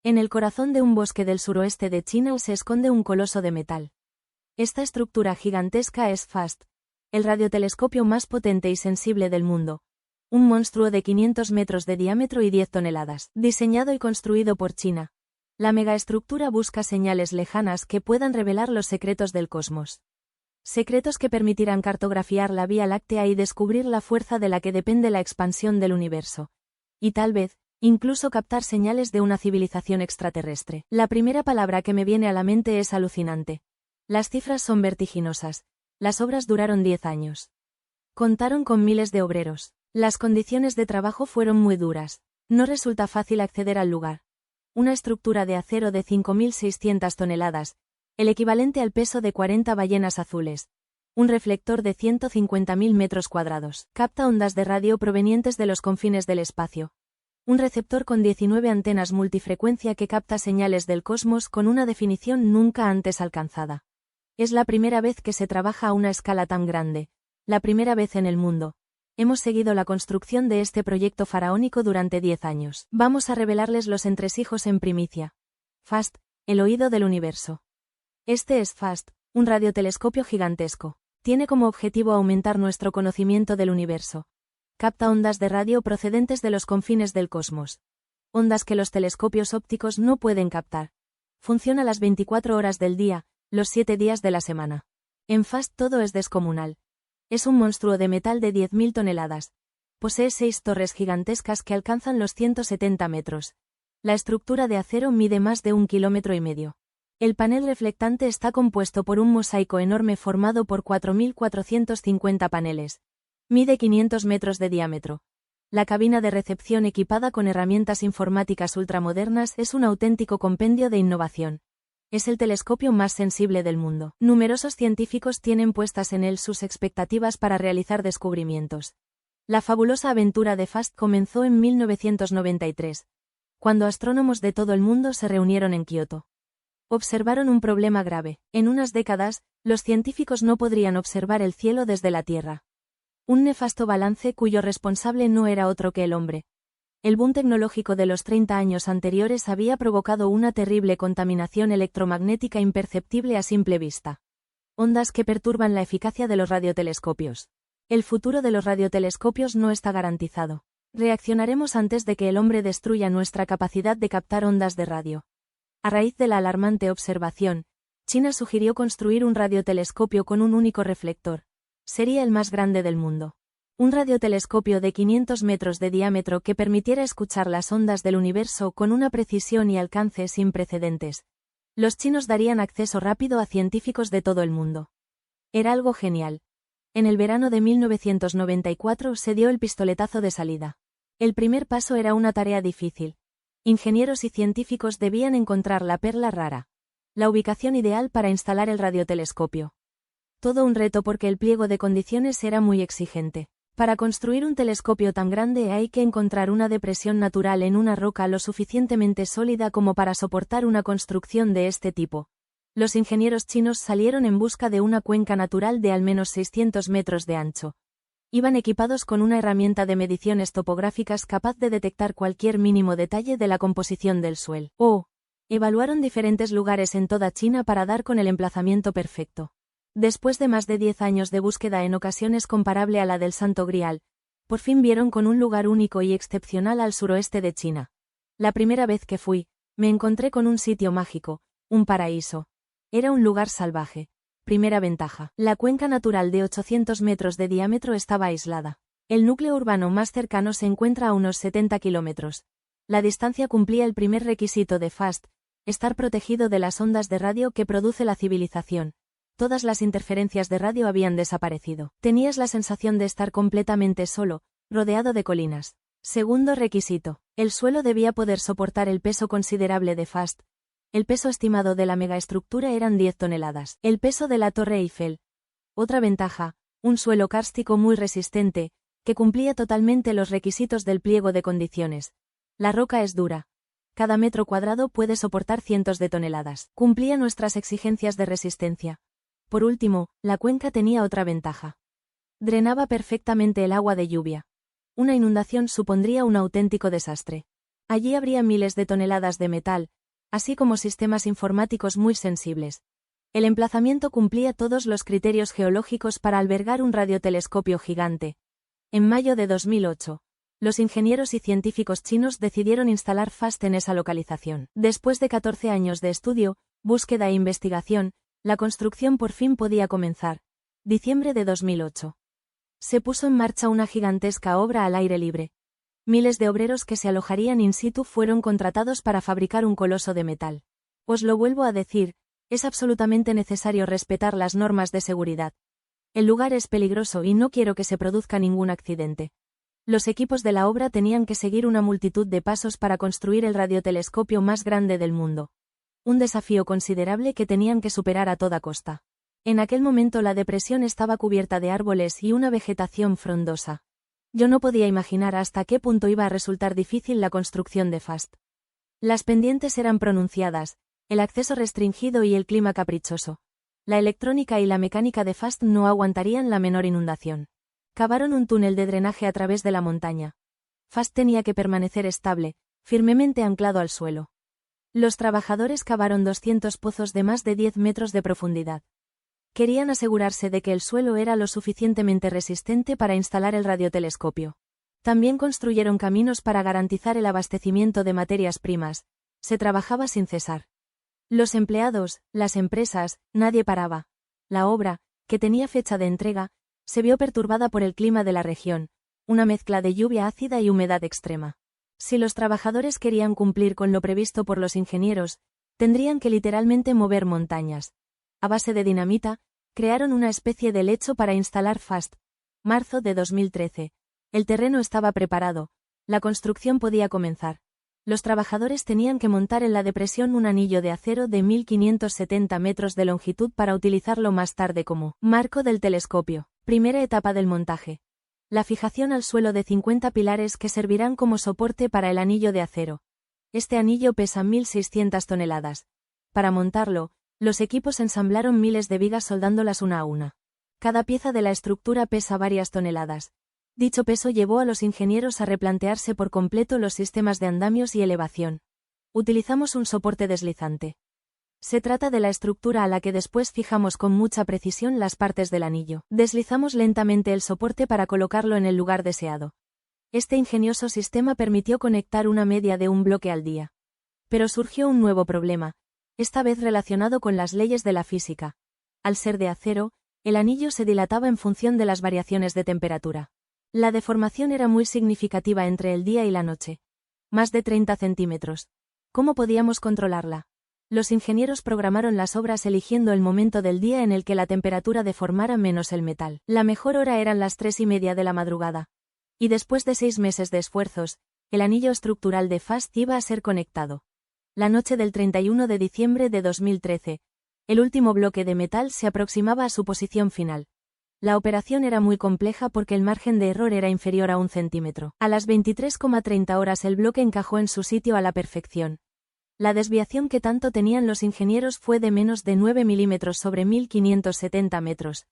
En el corazón de un bosque del suroeste de China se esconde un coloso de metal. Esta estructura gigantesca es FAST, el radiotelescopio más potente y sensible del mundo. Un monstruo de 500 metros de diámetro y 10 toneladas. Diseñado y construido por China. La megaestructura busca señales lejanas que puedan revelar los secretos del cosmos. Secretos que permitirán cartografiar la Vía Láctea y descubrir la fuerza de la que depende la expansión del universo. Y tal vez, incluso captar señales de una civilización extraterrestre. La primera palabra que me viene a la mente es alucinante. Las cifras son vertiginosas. Las obras duraron 10 años. Contaron con miles de obreros. Las condiciones de trabajo fueron muy duras. No resulta fácil acceder al lugar. Una estructura de acero de 5.600 toneladas, el equivalente al peso de 40 ballenas azules. Un reflector de 150.000 metros cuadrados. Capta ondas de radio provenientes de los confines del espacio. Un receptor con 19 antenas multifrecuencia que capta señales del cosmos con una definición nunca antes alcanzada. Es la primera vez que se trabaja a una escala tan grande. La primera vez en el mundo. Hemos seguido la construcción de este proyecto faraónico durante 10 años. Vamos a revelarles los entresijos en primicia. FAST, el oído del universo. Este es FAST, un radiotelescopio gigantesco. Tiene como objetivo aumentar nuestro conocimiento del universo. Capta ondas de radio procedentes de los confines del cosmos. Ondas que los telescopios ópticos no pueden captar. Funciona las 24 horas del día, los 7 días de la semana. En FAST todo es descomunal. Es un monstruo de metal de 10.000 toneladas. Posee 6 torres gigantescas que alcanzan los 170 metros. La estructura de acero mide más de 1,5 kilómetros. El panel reflectante está compuesto por un mosaico enorme formado por 4.450 paneles. Mide 500 metros de diámetro. La cabina de recepción equipada con herramientas informáticas ultramodernas es un auténtico compendio de innovación. Es el telescopio más sensible del mundo. Numerosos científicos tienen puestas en él sus expectativas para realizar descubrimientos. La fabulosa aventura de FAST comenzó en 1993, cuando astrónomos de todo el mundo se reunieron en Kioto. Observaron un problema grave. En unas décadas, los científicos no podrían observar el cielo desde la Tierra. Un nefasto balance cuyo responsable no era otro que el hombre. El boom tecnológico de los 30 años anteriores había provocado una terrible contaminación electromagnética imperceptible a simple vista. Ondas que perturban la eficacia de los radiotelescopios. El futuro de los radiotelescopios no está garantizado. Reaccionaremos antes de que el hombre destruya nuestra capacidad de captar ondas de radio. A raíz de la alarmante observación, China sugirió construir un radiotelescopio con un único reflector. Sería el más grande del mundo. Un radiotelescopio de 500 metros de diámetro que permitiera escuchar las ondas del universo con una precisión y alcance sin precedentes. Los chinos darían acceso rápido a científicos de todo el mundo. Era algo genial. En el verano de 1994 se dio el pistoletazo de salida. El primer paso era una tarea difícil. Ingenieros y científicos debían encontrar la perla rara. La ubicación ideal para instalar el radiotelescopio. Todo un reto porque el pliego de condiciones era muy exigente. Para construir un telescopio tan grande hay que encontrar una depresión natural en una roca lo suficientemente sólida como para soportar una construcción de este tipo. Los ingenieros chinos salieron en busca de una cuenca natural de al menos 600 metros de ancho. Iban equipados con una herramienta de mediciones topográficas capaz de detectar cualquier mínimo detalle de la composición del suelo. Evaluaron diferentes lugares en toda China para dar con el emplazamiento perfecto. Después de más de 10 años de búsqueda en ocasiones comparable a la del Santo Grial, por fin vieron con un lugar único y excepcional al suroeste de China. La primera vez que fui, me encontré con un sitio mágico, un paraíso. Era un lugar salvaje. Primera ventaja. La cuenca natural de 800 metros de diámetro estaba aislada. El núcleo urbano más cercano se encuentra a unos 70 kilómetros. La distancia cumplía el primer requisito de FAST, estar protegido de las ondas de radio que produce la civilización. Todas las interferencias de radio habían desaparecido. Tenías la sensación de estar completamente solo, rodeado de colinas. Segundo requisito. El suelo debía poder soportar el peso considerable de FAST. El peso estimado de la megaestructura eran 10 toneladas. El peso de la Torre Eiffel. Otra ventaja, un suelo kárstico muy resistente, que cumplía totalmente los requisitos del pliego de condiciones. La roca es dura. Cada metro cuadrado puede soportar cientos de toneladas. Cumplía nuestras exigencias de resistencia. Por último, la cuenca tenía otra ventaja. Drenaba perfectamente el agua de lluvia. Una inundación supondría un auténtico desastre. Allí habría miles de toneladas de metal, así como sistemas informáticos muy sensibles. El emplazamiento cumplía todos los criterios geológicos para albergar un radiotelescopio gigante. En mayo de 2008, los ingenieros y científicos chinos decidieron instalar FAST en esa localización. Después de 14 años de estudio, búsqueda e investigación, la construcción por fin podía comenzar. Diciembre de 2008. Se puso en marcha una gigantesca obra al aire libre. Miles de obreros que se alojarían in situ fueron contratados para fabricar un coloso de metal. Os lo vuelvo a decir, es absolutamente necesario respetar las normas de seguridad. El lugar es peligroso y no quiero que se produzca ningún accidente. Los equipos de la obra tenían que seguir una multitud de pasos para construir el radiotelescopio más grande del mundo. Un desafío considerable que tenían que superar a toda costa. En aquel momento la depresión estaba cubierta de árboles y una vegetación frondosa. Yo no podía imaginar hasta qué punto iba a resultar difícil la construcción de FAST. Las pendientes eran pronunciadas, el acceso restringido y el clima caprichoso. La electrónica y la mecánica de FAST no aguantarían la menor inundación. Cavaron un túnel de drenaje a través de la montaña. FAST tenía que permanecer estable, firmemente anclado al suelo. Los trabajadores cavaron 200 pozos de más de 10 metros de profundidad. Querían asegurarse de que el suelo era lo suficientemente resistente para instalar el radiotelescopio. También construyeron caminos para garantizar el abastecimiento de materias primas. Se trabajaba sin cesar. Los empleados, las empresas, nadie paraba. La obra, que tenía fecha de entrega, se vio perturbada por el clima de la región, una mezcla de lluvia ácida y humedad extrema. Si los trabajadores querían cumplir con lo previsto por los ingenieros, tendrían que literalmente mover montañas. A base de dinamita, crearon una especie de lecho para instalar FAST. Marzo de 2013. El terreno estaba preparado, la construcción podía comenzar. Los trabajadores tenían que montar en la depresión un anillo de acero de 1570 metros de longitud para utilizarlo más tarde como marco del telescopio. Primera etapa del montaje. La fijación al suelo de 50 pilares que servirán como soporte para el anillo de acero. Este anillo pesa 1.600 toneladas. Para montarlo, los equipos ensamblaron miles de vigas soldándolas una a una. Cada pieza de la estructura pesa varias toneladas. Dicho peso llevó a los ingenieros a replantearse por completo los sistemas de andamios y elevación. Utilizamos un soporte deslizante. Se trata de la estructura a la que después fijamos con mucha precisión las partes del anillo. Deslizamos lentamente el soporte para colocarlo en el lugar deseado. Este ingenioso sistema permitió conectar una media de un bloque al día. Pero surgió un nuevo problema, esta vez relacionado con las leyes de la física. Al ser de acero, el anillo se dilataba en función de las variaciones de temperatura. La deformación era muy significativa entre el día y la noche. Más de 30 centímetros. ¿Cómo podíamos controlarla? Los ingenieros programaron las obras eligiendo el momento del día en el que la temperatura deformara menos el metal. La mejor hora eran las 3:30 de la madrugada. Y después de 6 meses de esfuerzos, el anillo estructural de FAST iba a ser conectado. La noche del 31 de diciembre de 2013, el último bloque de metal se aproximaba a su posición final. La operación era muy compleja porque el margen de error era inferior a 1 centímetro. A las 23:30 horas el bloque encajó en su sitio a la perfección. La desviación que tanto tenían los ingenieros fue de menos de 9 milímetros sobre 1570 metros.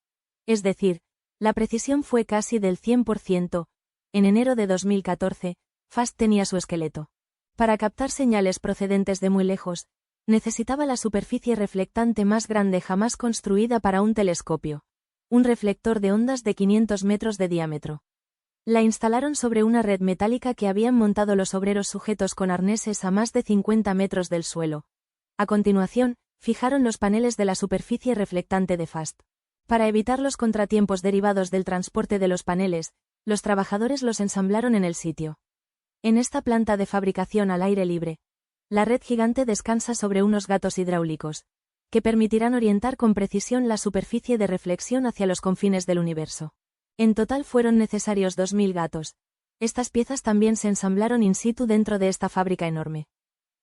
Es decir, la precisión fue casi del 100%. En enero de 2014, FAST tenía su esqueleto. Para captar señales procedentes de muy lejos, necesitaba la superficie reflectante más grande jamás construida para un telescopio. Un reflector de ondas de 500 metros de diámetro. La instalaron sobre una red metálica que habían montado los obreros sujetos con arneses a más de 50 metros del suelo. A continuación, fijaron los paneles de la superficie reflectante de FAST. Para evitar los contratiempos derivados del transporte de los paneles, los trabajadores los ensamblaron en el sitio. En esta planta de fabricación al aire libre, la red gigante descansa sobre unos gatos hidráulicos, que permitirán orientar con precisión la superficie de reflexión hacia los confines del universo. En total fueron necesarios 2.000 gatos. Estas piezas también se ensamblaron in situ dentro de esta fábrica enorme.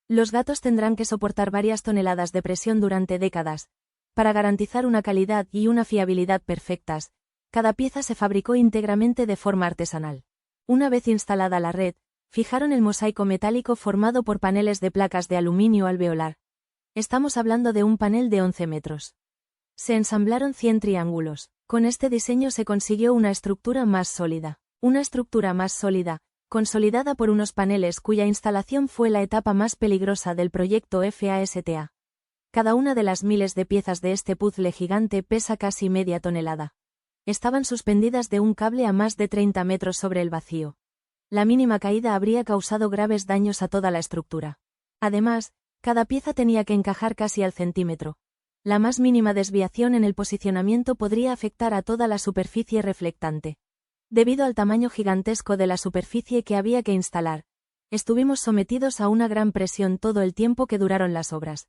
Los gatos tendrán que soportar varias toneladas de presión durante décadas. Para garantizar una calidad y una fiabilidad perfectas, cada pieza se fabricó íntegramente de forma artesanal. Una vez instalada la red, fijaron el mosaico metálico formado por paneles de placas de aluminio alveolar. Estamos hablando de un panel de 11 metros. Se ensamblaron 100 triángulos. Con este diseño se consiguió una estructura más sólida. Una estructura más sólida, consolidada por unos paneles cuya instalación fue la etapa más peligrosa del proyecto FASTA. Cada una de las miles de piezas de este puzzle gigante pesa casi media tonelada. Estaban suspendidas de un cable a más de 30 metros sobre el vacío. La mínima caída habría causado graves daños a toda la estructura. Además, cada pieza tenía que encajar casi al centímetro. La más mínima desviación en el posicionamiento podría afectar a toda la superficie reflectante. Debido al tamaño gigantesco de la superficie que había que instalar, estuvimos sometidos a una gran presión todo el tiempo que duraron las obras.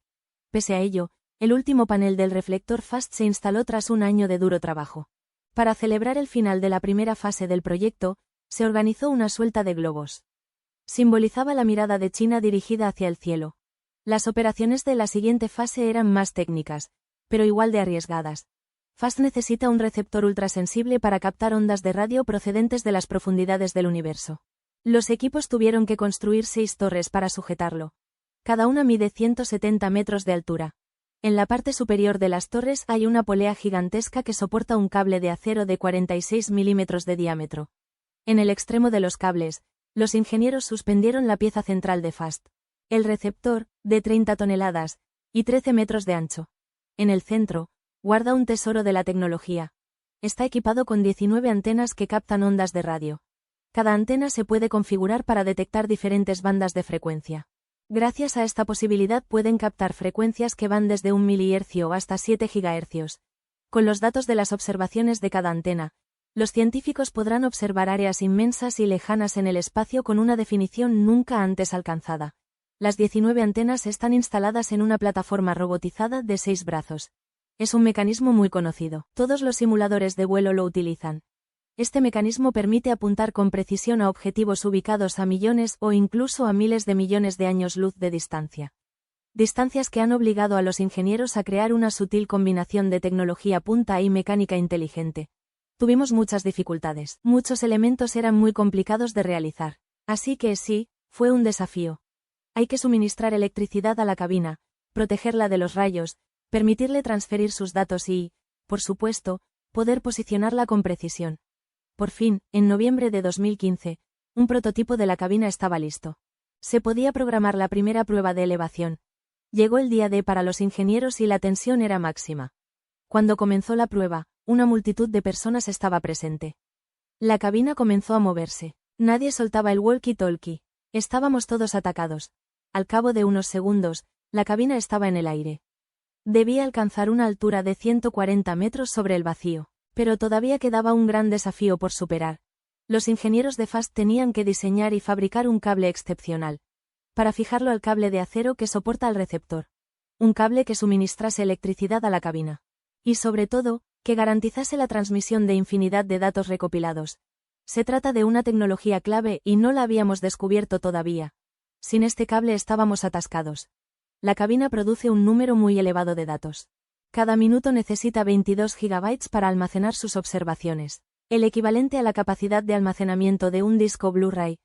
Pese a ello, el último panel del reflector FAST se instaló tras un año de duro trabajo. Para celebrar el final de la primera fase del proyecto, se organizó una suelta de globos. Simbolizaba la mirada de China dirigida hacia el cielo. Las operaciones de la siguiente fase eran más técnicas, pero igual de arriesgadas. FAST necesita un receptor ultrasensible para captar ondas de radio procedentes de las profundidades del universo. Los equipos tuvieron que construir 6 torres para sujetarlo. Cada una mide 170 metros de altura. En la parte superior de las torres hay una polea gigantesca que soporta un cable de acero de 46 milímetros de diámetro. En el extremo de los cables, los ingenieros suspendieron la pieza central de FAST. El receptor, de 30 toneladas, y 13 metros de ancho. En el centro, guarda un tesoro de la tecnología. Está equipado con 19 antenas que captan ondas de radio. Cada antena se puede configurar para detectar diferentes bandas de frecuencia. Gracias a esta posibilidad pueden captar frecuencias que van desde 1 milihercio hasta 7 gigahercios. Con los datos de las observaciones de cada antena, los científicos podrán observar áreas inmensas y lejanas en el espacio con una definición nunca antes alcanzada. Las 19 antenas están instaladas en una plataforma robotizada de 6 brazos. Es un mecanismo muy conocido. Todos los simuladores de vuelo lo utilizan. Este mecanismo permite apuntar con precisión a objetivos ubicados a millones o incluso a miles de millones de años luz de distancia. Distancias que han obligado a los ingenieros a crear una sutil combinación de tecnología punta y mecánica inteligente. Tuvimos muchas dificultades. Muchos elementos eran muy complicados de realizar. Así que sí, fue un desafío. Hay que suministrar electricidad a la cabina, protegerla de los rayos, permitirle transferir sus datos y, por supuesto, poder posicionarla con precisión. Por fin, en noviembre de 2015, un prototipo de la cabina estaba listo. Se podía programar la primera prueba de elevación. Llegó el día D para los ingenieros y la tensión era máxima. Cuando comenzó la prueba, una multitud de personas estaba presente. La cabina comenzó a moverse. Nadie soltaba el walkie-talkie. Estábamos todos atacados. Al cabo de unos segundos, la cabina estaba en el aire. Debía alcanzar una altura de 140 metros sobre el vacío, pero todavía quedaba un gran desafío por superar. Los ingenieros de FAST tenían que diseñar y fabricar un cable excepcional, para fijarlo al cable de acero que soporta al receptor. Un cable que suministrase electricidad a la cabina. Y sobre todo, que garantizase la transmisión de infinidad de datos recopilados. Se trata de una tecnología clave y no la habíamos descubierto todavía. Sin este cable estábamos atascados. La cabina produce un número muy elevado de datos. Cada minuto necesita 22 gigabytes para almacenar sus observaciones, el equivalente a la capacidad de almacenamiento de un disco Blu-ray.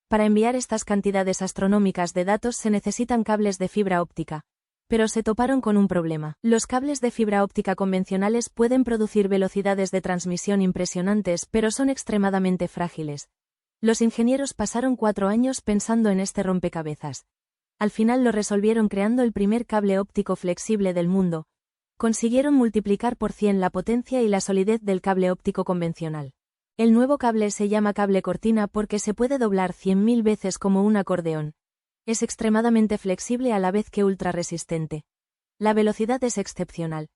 Para enviar estas cantidades astronómicas de datos se necesitan cables de fibra óptica. Pero se toparon con un problema. Los cables de fibra óptica convencionales pueden producir velocidades de transmisión impresionantes, pero son extremadamente frágiles. Los ingenieros pasaron 4 años pensando en este rompecabezas. Al final lo resolvieron creando el primer cable óptico flexible del mundo. Consiguieron multiplicar por 100 la potencia y la solidez del cable óptico convencional. El nuevo cable se llama cable cortina porque se puede doblar 100.000 veces como un acordeón. Es extremadamente flexible a la vez que ultra resistente. La velocidad es excepcional.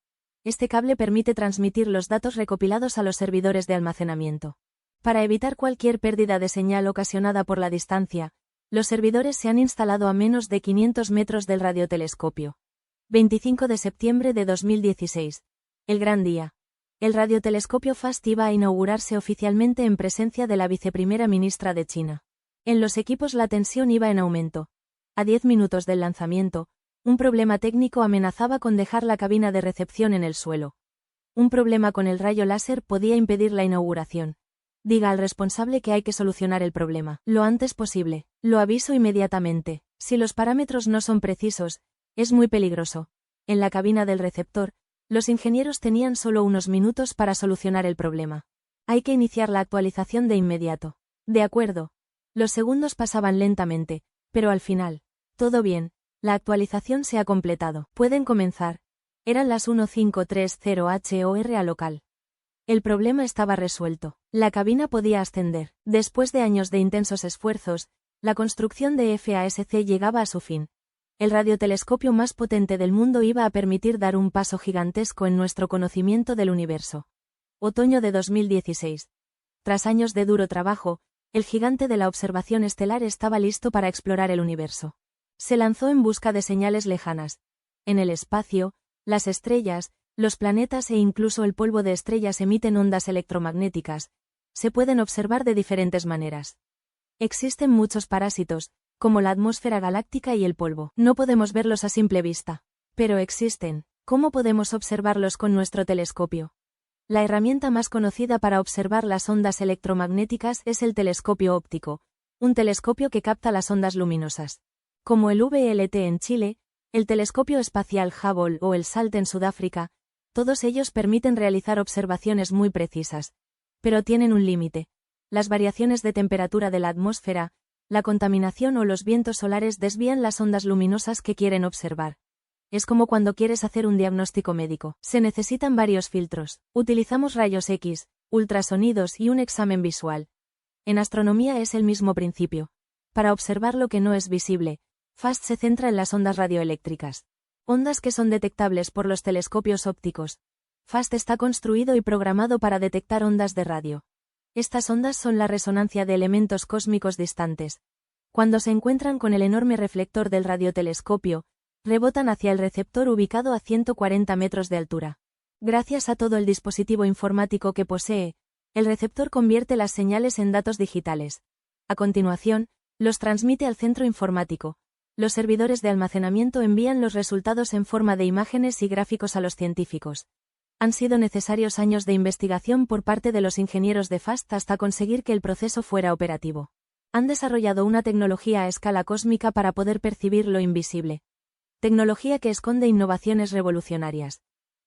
Este cable permite transmitir los datos recopilados a los servidores de almacenamiento. Para evitar cualquier pérdida de señal ocasionada por la distancia, los servidores se han instalado a menos de 500 metros del radiotelescopio. 25 de septiembre de 2016. El gran día. El radiotelescopio FAST iba a inaugurarse oficialmente en presencia de la viceprimera ministra de China. En los equipos la tensión iba en aumento. A 10 minutos del lanzamiento, un problema técnico amenazaba con dejar la cabina de recepción en el suelo. Un problema con el rayo láser podía impedir la inauguración. Diga al responsable que hay que solucionar el problema lo antes posible. Lo aviso inmediatamente. Si los parámetros no son precisos, es muy peligroso. En la cabina del receptor, los ingenieros tenían solo unos minutos para solucionar el problema. Hay que iniciar la actualización de inmediato. De acuerdo. Los segundos pasaban lentamente, pero al final, todo bien, la actualización se ha completado. Pueden comenzar. Eran las 1530 HOR a local. El problema estaba resuelto. La cabina podía ascender. Después de años de intensos esfuerzos, la construcción de FASC llegaba a su fin. El radiotelescopio más potente del mundo iba a permitir dar un paso gigantesco en nuestro conocimiento del universo. Otoño de 2016. Tras años de duro trabajo, el gigante de la observación estelar estaba listo para explorar el universo. Se lanzó en busca de señales lejanas. En el espacio, las estrellas, los planetas e incluso el polvo de estrellas emiten ondas electromagnéticas. Se pueden observar de diferentes maneras. Existen muchos parásitos, como la atmósfera galáctica y el polvo. No podemos verlos a simple vista. Pero existen. ¿Cómo podemos observarlos con nuestro telescopio? La herramienta más conocida para observar las ondas electromagnéticas es el telescopio óptico, un telescopio que capta las ondas luminosas. Como el VLT en Chile, el telescopio espacial Hubble o el SALT en Sudáfrica, todos ellos permiten realizar observaciones muy precisas. Pero tienen un límite. Las variaciones de temperatura de la atmósfera, la contaminación o los vientos solares desvían las ondas luminosas que quieren observar. Es como cuando quieres hacer un diagnóstico médico. Se necesitan varios filtros. Utilizamos rayos X, ultrasonidos y un examen visual. En astronomía es el mismo principio. Para observar lo que no es visible, FAST se centra en las ondas radioeléctricas. Ondas que son detectables por los telescopios ópticos. FAST está construido y programado para detectar ondas de radio. Estas ondas son la resonancia de elementos cósmicos distantes. Cuando se encuentran con el enorme reflector del radiotelescopio, rebotan hacia el receptor ubicado a 140 metros de altura. Gracias a todo el dispositivo informático que posee, el receptor convierte las señales en datos digitales. A continuación, los transmite al centro informático. Los servidores de almacenamiento envían los resultados en forma de imágenes y gráficos a los científicos. Han sido necesarios años de investigación por parte de los ingenieros de FAST hasta conseguir que el proceso fuera operativo. Han desarrollado una tecnología a escala cósmica para poder percibir lo invisible. Tecnología que esconde innovaciones revolucionarias.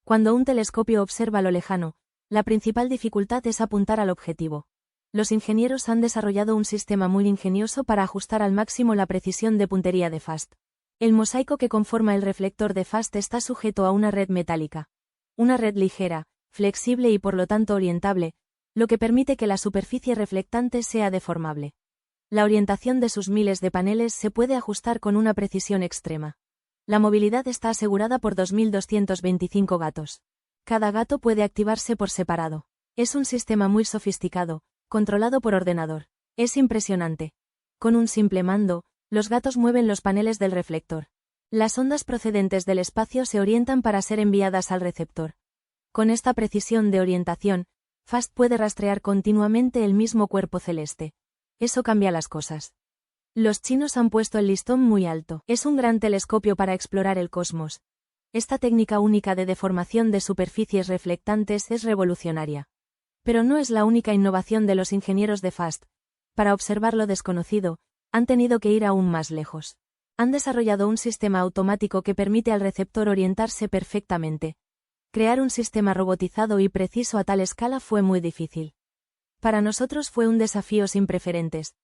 Cuando un telescopio observa lo lejano, la principal dificultad es apuntar al objetivo. Los ingenieros han desarrollado un sistema muy ingenioso para ajustar al máximo la precisión de puntería de FAST. El mosaico que conforma el reflector de FAST está sujeto a una red metálica. Una red ligera, flexible y por lo tanto orientable, lo que permite que la superficie reflectante sea deformable. La orientación de sus miles de paneles se puede ajustar con una precisión extrema. La movilidad está asegurada por 2.225 gatos. Cada gato puede activarse por separado. Es un sistema muy sofisticado, controlado por ordenador. Es impresionante. Con un simple mando, los gatos mueven los paneles del reflector. Las ondas procedentes del espacio se orientan para ser enviadas al receptor. Con esta precisión de orientación, FAST puede rastrear continuamente el mismo cuerpo celeste. Eso cambia las cosas. Los chinos han puesto el listón muy alto. Es un gran telescopio para explorar el cosmos. Esta técnica única de deformación de superficies reflectantes es revolucionaria. Pero no es la única innovación de los ingenieros de FAST. Para observar lo desconocido, han tenido que ir aún más lejos. Han desarrollado un sistema automático que permite al receptor orientarse perfectamente. Crear un sistema robotizado y preciso a tal escala fue muy difícil. Para nosotros fue un desafío sin precedentes.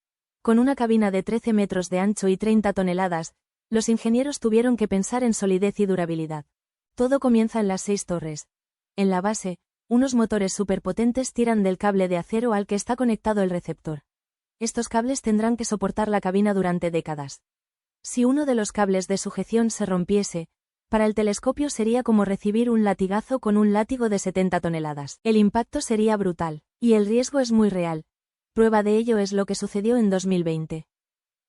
Con una cabina de 13 metros de ancho y 30 toneladas, los ingenieros tuvieron que pensar en solidez y durabilidad. Todo comienza en las 6 torres. En la base, unos motores superpotentes tiran del cable de acero al que está conectado el receptor. Estos cables tendrán que soportar la cabina durante décadas. Si uno de los cables de sujeción se rompiese, para el telescopio sería como recibir un latigazo con un látigo de 70 toneladas. El impacto sería brutal, y el riesgo es muy real. Prueba de ello es lo que sucedió en 2020.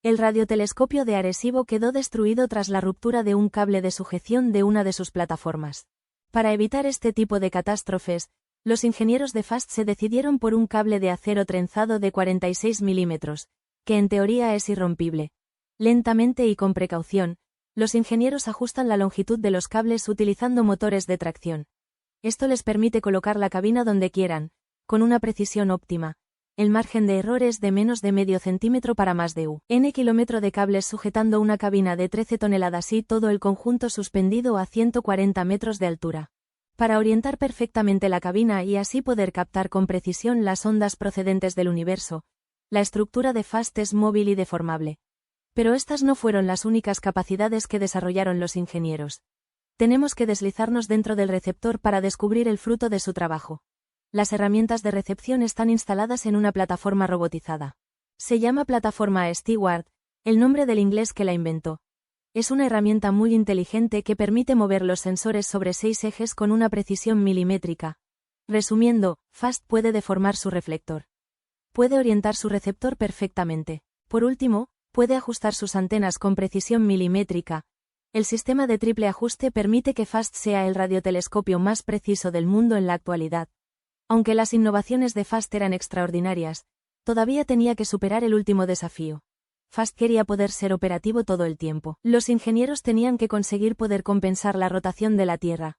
El radiotelescopio de Arecibo quedó destruido tras la ruptura de un cable de sujeción de una de sus plataformas. Para evitar este tipo de catástrofes, los ingenieros de FAST se decidieron por un cable de acero trenzado de 46 milímetros, que en teoría es irrompible. Lentamente y con precaución, los ingenieros ajustan la longitud de los cables utilizando motores de tracción. Esto les permite colocar la cabina donde quieran, con una precisión óptima. El margen de error es de menos de medio centímetro para más de n kilómetro de cables sujetando una cabina de 13 toneladas y todo el conjunto suspendido a 140 metros de altura. Para orientar perfectamente la cabina y así poder captar con precisión las ondas procedentes del universo, La estructura de FAST es móvil y deformable. Pero estas no fueron las únicas capacidades que desarrollaron los ingenieros. Tenemos que deslizarnos dentro del receptor para descubrir el fruto de su trabajo. Las herramientas de recepción están instaladas en una plataforma robotizada. Se llama plataforma Steward, el nombre del inglés que la inventó. Es una herramienta muy inteligente que permite mover los sensores sobre 6 ejes con una precisión milimétrica. Resumiendo, FAST puede deformar su reflector. Puede orientar su receptor perfectamente. Por último, puede ajustar sus antenas con precisión milimétrica. El sistema de triple ajuste permite que FAST sea el radiotelescopio más preciso del mundo en la actualidad. Aunque las innovaciones de FAST eran extraordinarias, todavía tenía que superar el último desafío. FAST quería poder ser operativo todo el tiempo. Los ingenieros tenían que conseguir poder compensar la rotación de la Tierra.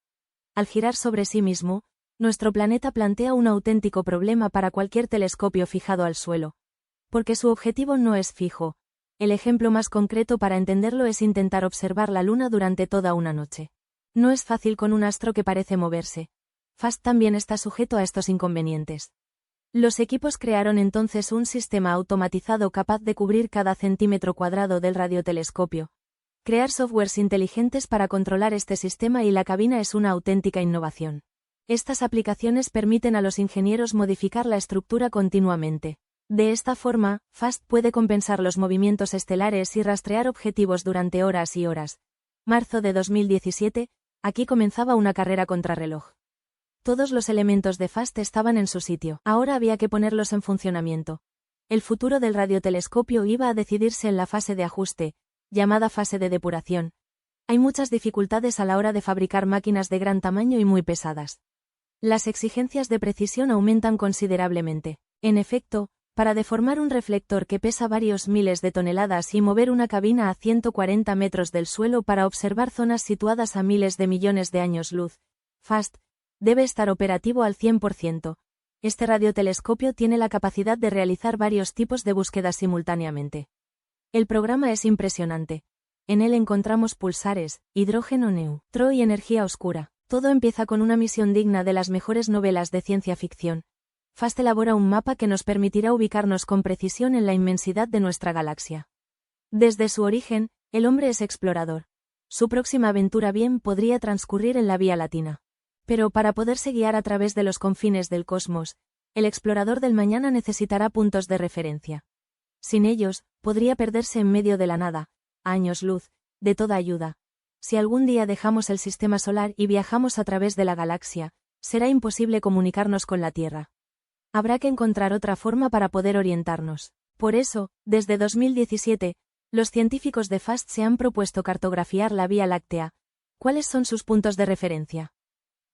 Al girar sobre sí mismo, nuestro planeta plantea un auténtico problema para cualquier telescopio fijado al suelo. Porque su objetivo no es fijo. El ejemplo más concreto para entenderlo es intentar observar la Luna durante toda una noche. No es fácil con un astro que parece moverse. FAST también está sujeto a estos inconvenientes. Los equipos crearon entonces un sistema automatizado capaz de cubrir cada centímetro cuadrado del radiotelescopio. Crear softwares inteligentes para controlar este sistema y la cabina es una auténtica innovación. Estas aplicaciones permiten a los ingenieros modificar la estructura continuamente. De esta forma, FAST puede compensar los movimientos estelares y rastrear objetivos durante horas y horas. Marzo de 2017, aquí comenzaba una carrera contrarreloj. Todos los elementos de FAST estaban en su sitio, ahora había que ponerlos en funcionamiento. El futuro del radiotelescopio iba a decidirse en la fase de ajuste, llamada fase de depuración. Hay muchas dificultades a la hora de fabricar máquinas de gran tamaño y muy pesadas. Las exigencias de precisión aumentan considerablemente. En efecto, para deformar un reflector que pesa varios miles de toneladas y mover una cabina a 140 metros del suelo para observar zonas situadas a miles de millones de años luz, FAST debe estar operativo al 100%. Este radiotelescopio tiene la capacidad de realizar varios tipos de búsquedas simultáneamente. El programa es impresionante. En él encontramos pulsares, hidrógeno neutro y energía oscura. Todo empieza con una misión digna de las mejores novelas de ciencia ficción. FAST elabora un mapa que nos permitirá ubicarnos con precisión en la inmensidad de nuestra galaxia. Desde su origen, el hombre es explorador. Su próxima aventura bien podría transcurrir en la Vía Láctea. Pero para poderse guiar a través de los confines del cosmos, el explorador del mañana necesitará puntos de referencia. Sin ellos, podría perderse en medio de la nada, a años luz, de toda ayuda. Si algún día dejamos el sistema solar y viajamos a través de la galaxia, será imposible comunicarnos con la Tierra. Habrá que encontrar otra forma para poder orientarnos. Por eso, desde 2017, los científicos de FAST se han propuesto cartografiar la Vía Láctea. ¿Cuáles son sus puntos de referencia?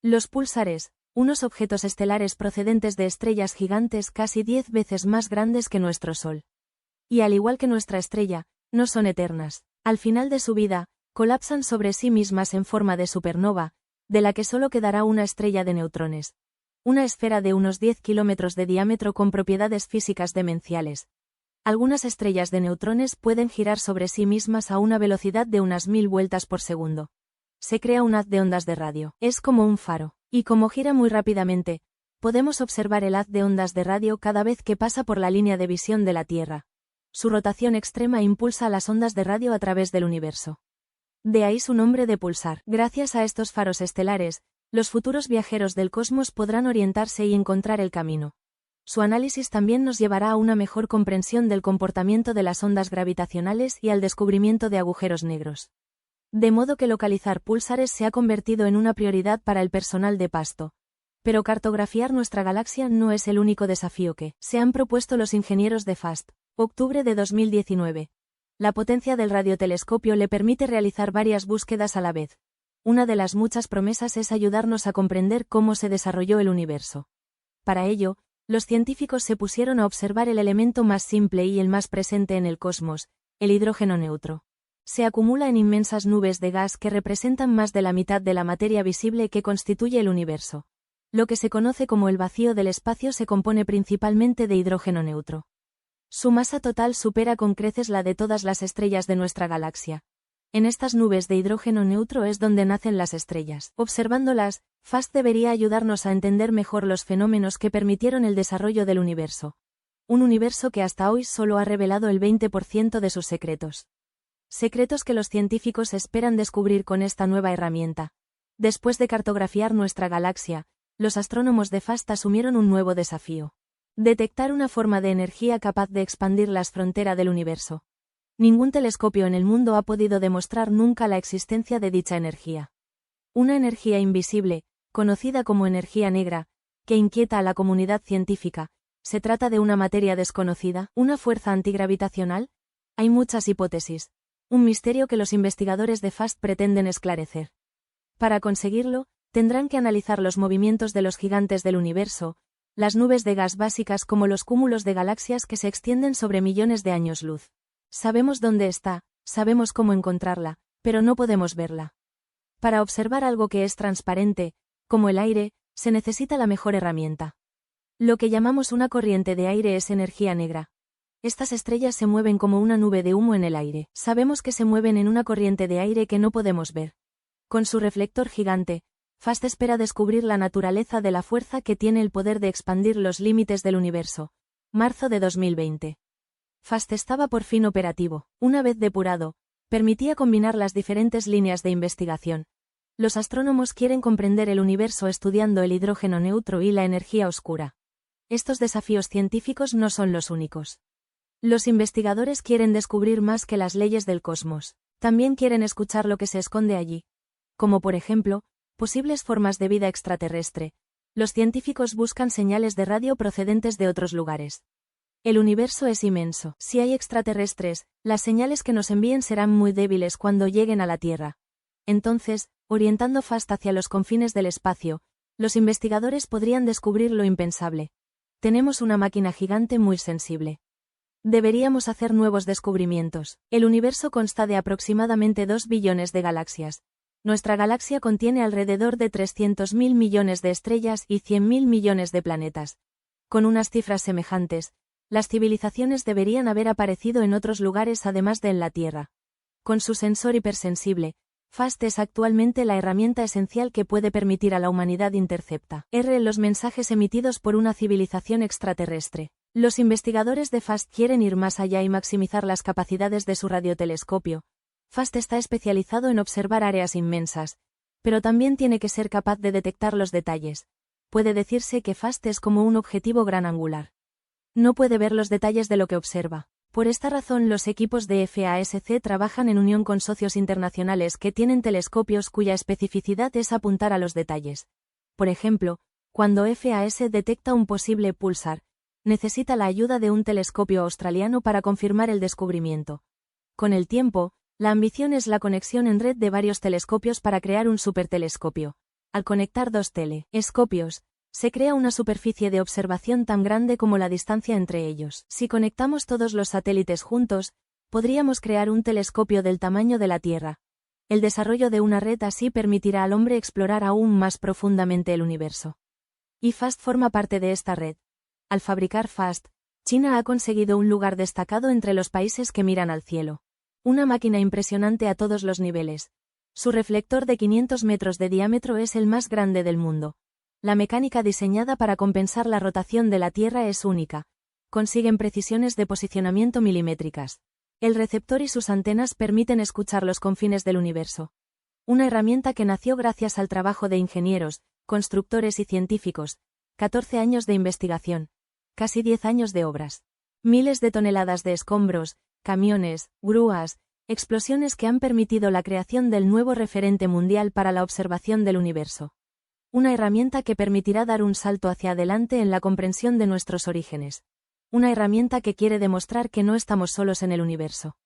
Los púlsares, unos objetos estelares procedentes de estrellas gigantes casi 10 veces más grandes que nuestro Sol. Y al igual que nuestra estrella, no son eternas. Al final de su vida, colapsan sobre sí mismas en forma de supernova, de la que solo quedará una estrella de neutrones. Una esfera de unos 10 kilómetros de diámetro con propiedades físicas demenciales. Algunas estrellas de neutrones pueden girar sobre sí mismas a una velocidad de unas 1000 vueltas por segundo. Se crea un haz de ondas de radio. Es como un faro. Y como gira muy rápidamente, podemos observar el haz de ondas de radio cada vez que pasa por la línea de visión de la Tierra. Su rotación extrema impulsa las ondas de radio a través del universo. De ahí su nombre de pulsar. Gracias a estos faros estelares, los futuros viajeros del cosmos podrán orientarse y encontrar el camino. Su análisis también nos llevará a una mejor comprensión del comportamiento de las ondas gravitacionales y al descubrimiento de agujeros negros. De modo que localizar púlsares se ha convertido en una prioridad para el personal de Pasto. Pero cartografiar nuestra galaxia no es el único desafío que se han propuesto los ingenieros de FAST. Octubre de 2019. La potencia del radiotelescopio le permite realizar varias búsquedas a la vez. Una de las muchas promesas es ayudarnos a comprender cómo se desarrolló el universo. Para ello, los científicos se pusieron a observar el elemento más simple y el más presente en el cosmos, el hidrógeno neutro. Se acumula en inmensas nubes de gas que representan más de la mitad de la materia visible que constituye el universo. Lo que se conoce como el vacío del espacio se compone principalmente de hidrógeno neutro. Su masa total supera con creces la de todas las estrellas de nuestra galaxia. En estas nubes de hidrógeno neutro es donde nacen las estrellas. Observándolas, FAST debería ayudarnos a entender mejor los fenómenos que permitieron el desarrollo del universo. Un universo que hasta hoy solo ha revelado el 20% de sus secretos. Secretos que los científicos esperan descubrir con esta nueva herramienta. Después de cartografiar nuestra galaxia, los astrónomos de FAST asumieron un nuevo desafío. Detectar una forma de energía capaz de expandir las fronteras del universo. Ningún telescopio en el mundo ha podido demostrar nunca la existencia de dicha energía. Una energía invisible, conocida como energía negra, que inquieta a la comunidad científica. ¿Se trata de una materia desconocida, una fuerza antigravitacional? Hay muchas hipótesis. Un misterio que los investigadores de FAST pretenden esclarecer. Para conseguirlo, tendrán que analizar los movimientos de los gigantes del universo, las nubes de gas básicas como los cúmulos de galaxias que se extienden sobre millones de años luz. Sabemos dónde está, sabemos cómo encontrarla, pero no podemos verla. Para observar algo que es transparente, como el aire, se necesita la mejor herramienta. Lo que llamamos una corriente de aire es energía negra. Estas estrellas se mueven como una nube de humo en el aire. Sabemos que se mueven en una corriente de aire que no podemos ver. Con su reflector gigante, FAST espera descubrir la naturaleza de la fuerza que tiene el poder de expandir los límites del universo. Marzo de 2020. FAST estaba por fin operativo. Una vez depurado, permitía combinar las diferentes líneas de investigación. Los astrónomos quieren comprender el universo estudiando el hidrógeno neutro y la energía oscura. Estos desafíos científicos no son los únicos. Los investigadores quieren descubrir más que las leyes del cosmos. También quieren escuchar lo que se esconde allí. Como por ejemplo, posibles formas de vida extraterrestre. Los científicos buscan señales de radio procedentes de otros lugares. El universo es inmenso. Si hay extraterrestres, las señales que nos envíen serán muy débiles cuando lleguen a la Tierra. Entonces, orientando FAST hacia los confines del espacio, los investigadores podrían descubrir lo impensable. Tenemos una máquina gigante muy sensible. Deberíamos hacer nuevos descubrimientos. El universo consta de aproximadamente 2 billones de galaxias. Nuestra galaxia contiene alrededor de 300.000 millones de estrellas y 100.000 millones de planetas. Con unas cifras semejantes, las civilizaciones deberían haber aparecido en otros lugares además de en la Tierra. Con su sensor hipersensible, FAST es actualmente la herramienta esencial que puede permitir a la humanidad interceptar los mensajes emitidos por una civilización extraterrestre. Los investigadores de FAST quieren ir más allá y maximizar las capacidades de su radiotelescopio. FAST está especializado en observar áreas inmensas, pero también tiene que ser capaz de detectar los detalles. Puede decirse que FAST es como un objetivo gran angular. No puede ver los detalles de lo que observa. Por esta razón los equipos de FASC trabajan en unión con socios internacionales que tienen telescopios cuya especificidad es apuntar a los detalles. Por ejemplo, cuando FAS detecta un posible púlsar, necesita la ayuda de un telescopio australiano para confirmar el descubrimiento. Con el tiempo, la ambición es la conexión en red de varios telescopios para crear un supertelescopio. Al conectar dos telescopios, se crea una superficie de observación tan grande como la distancia entre ellos. Si conectamos todos los satélites juntos, podríamos crear un telescopio del tamaño de la Tierra. El desarrollo de una red así permitirá al hombre explorar aún más profundamente el universo. Y FAST forma parte de esta red. Al fabricar FAST, China ha conseguido un lugar destacado entre los países que miran al cielo. Una máquina impresionante a todos los niveles. Su reflector de 500 metros de diámetro es el más grande del mundo. La mecánica diseñada para compensar la rotación de la Tierra es única. Consiguen precisiones de posicionamiento milimétricas. El receptor y sus antenas permiten escuchar los confines del universo. Una herramienta que nació gracias al trabajo de ingenieros, constructores y científicos, 14 años de investigación, casi 10 años de obras, miles de toneladas de escombros, camiones, grúas, explosiones que han permitido la creación del nuevo referente mundial para la observación del universo. Una herramienta que permitirá dar un salto hacia adelante en la comprensión de nuestros orígenes. Una herramienta que quiere demostrar que no estamos solos en el universo.